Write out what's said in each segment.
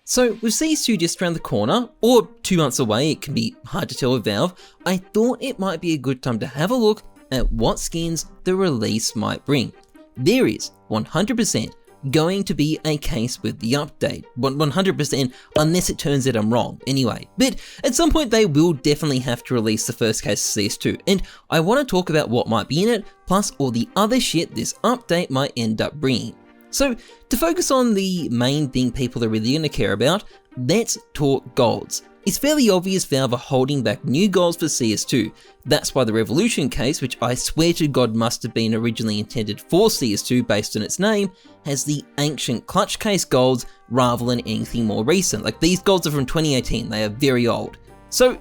So with CS2 just around the corner, or 2 months away, it can be hard to tell with Valve, I thought it might be a good time to have a look at what skins the release might bring. There is 100% going to be a case with the update, 100% unless it turns out I'm wrong anyway, but at some point they will definitely have to release the first case of CS2, and I want to talk about what might be in it, plus all the other shit this update might end up bringing. So to focus on the main thing people are really going to care about, let's talk golds. It's fairly obvious Valve are holding back new golds for CS2. That's why the Revolution case, which I swear to God must have been originally intended for CS2 based on its name, has the ancient clutch case golds rather than anything more recent. Like, these golds are from 2018, they are very old. So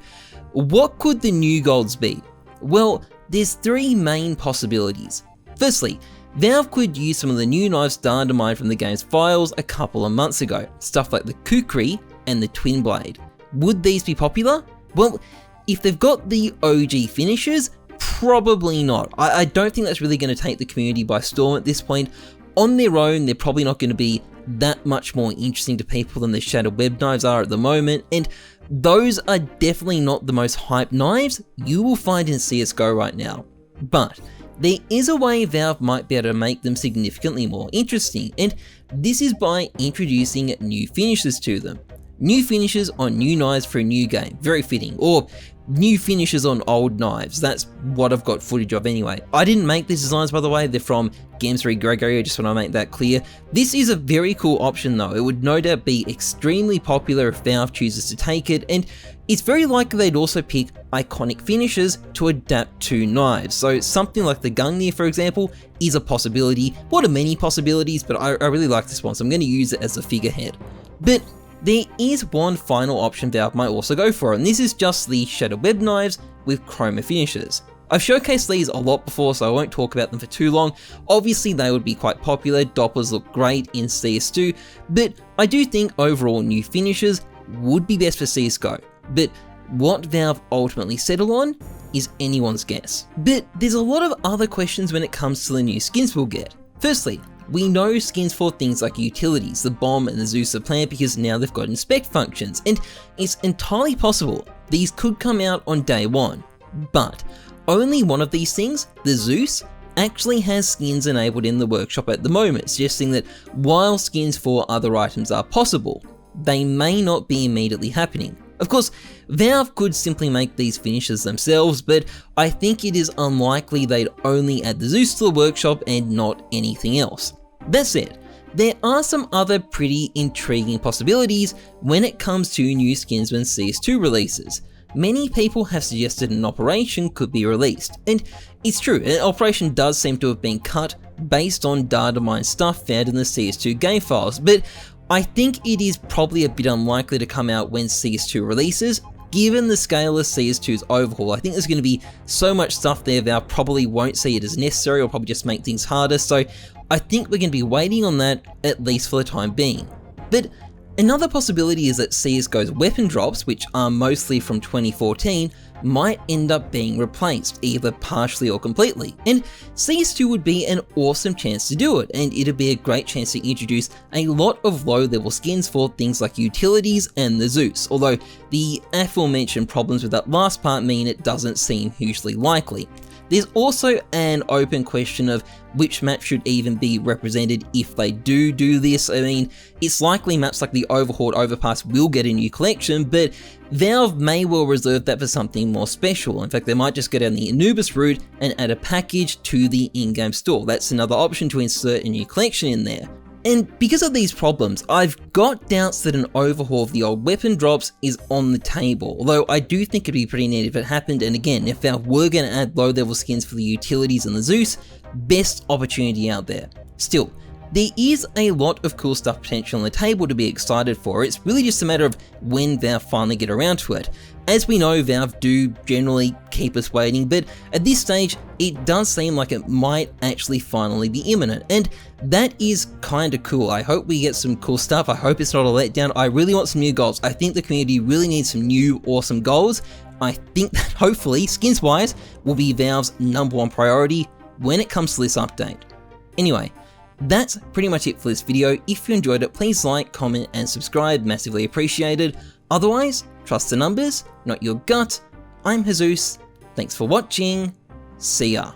what could the new golds be? Well, there's 3 main possibilities. Firstly, Valve could use some of the new knives data mined from the game's files a couple of months ago, stuff like the Kukri and the Twin Blade. Would these be popular? Well, if they've got the OG finishes, probably not. I don't think that's really going to take the community by storm at this point. On their own, they're probably not going to be that much more interesting to people than the Shattered Web knives are at the moment, and those are definitely not the most hyped knives you will find in CSGO right now. But there is a way Valve might be able to make them significantly more interesting, and this is by introducing new finishes to them. New finishes on new knives for a new game, very fitting, or new finishes on old knives, that's what I've got footage of anyway. I didn't make these designs, by the way, they're from Games3 Gregory, I just want to make that clear. This is a very cool option though, it would no doubt be extremely popular if Valve chooses to take it, and it's very likely they'd also pick iconic finishes to adapt to knives. So something like the Gungnir, for example, is a possibility. One of many possibilities, but I really like this one, so I'm going to use it as a figurehead. But there is one final option Valve might also go for, and this is just the Shattered Web knives with chroma finishes. I've showcased these a lot before, so I won't talk about them for too long. Obviously they would be quite popular, Dopplers look great in CS2, but I do think overall new finishes would be best for CSGO. But what Valve ultimately settle on is anyone's guess. But there's a lot of other questions when it comes to the new skins we'll get. Firstly, we know skins for things like utilities, the bomb and the Zeus are planned because now they've got inspect functions, and it's entirely possible these could come out on day 1. But only one of these things, the Zeus, actually has skins enabled in the workshop at the moment, suggesting that while skins for other items are possible, they may not be immediately happening. Of course, Valve could simply make these finishes themselves, but I think it is unlikely they'd only add the Zeus to the workshop and not anything else. That said, there are some other pretty intriguing possibilities when it comes to new skins when CS2 releases. Many people have suggested an operation could be released, and it's true, an operation does seem to have been cut based on data mine stuff found in the CS2 game files, but I think it is probably a bit unlikely to come out when CS2 releases. Given the scale of CS2's overhaul, I think there's going to be so much stuff there Valve probably won't see it as necessary or probably just make things harder, so I think we're going to be waiting on that at least for the time being. But another possibility is that CSGO's weapon drops, which are mostly from 2014, might end up being replaced, either partially or completely, and CS2 would be an awesome chance to do it, and it'd be a great chance to introduce a lot of low-level skins for things like utilities and the Zeus, although the aforementioned problems with that last part mean it doesn't seem hugely likely. There's also an open question of which map should even be represented if they do this. I mean, it's likely maps like the Overhauled Overpass will get a new collection, but Valve may well reserve that for something more special. In fact, they might just go down the Anubis route and add a package to the in-game store. That's another option to insert a new collection in there. And because of these problems, I've got doubts that an overhaul of the old weapon drops is on the table, although I do think it'd be pretty neat if it happened, and again, if Valve were going to add low-level skins for the utilities and the Zeus, best opportunity out there. Still, there is a lot of cool stuff potential on the table to be excited for, it's really just a matter of when Valve finally get around to it. As we know, Valve do generally keep us waiting, but at this stage, it does seem like it might actually finally be imminent, and that is kinda cool. I hope we get some cool stuff, I hope it's not a letdown, I really want some new goals. I think the community really needs some new awesome goals. I think that hopefully, skins-wise, will be Valve's #1 priority when it comes to this update. Anyway, That's pretty much it for this video. If you enjoyed it, please like, comment, and subscribe, massively appreciated. Otherwise, trust the numbers, not your gut. I'm Jesus. Thanks for watching. See ya.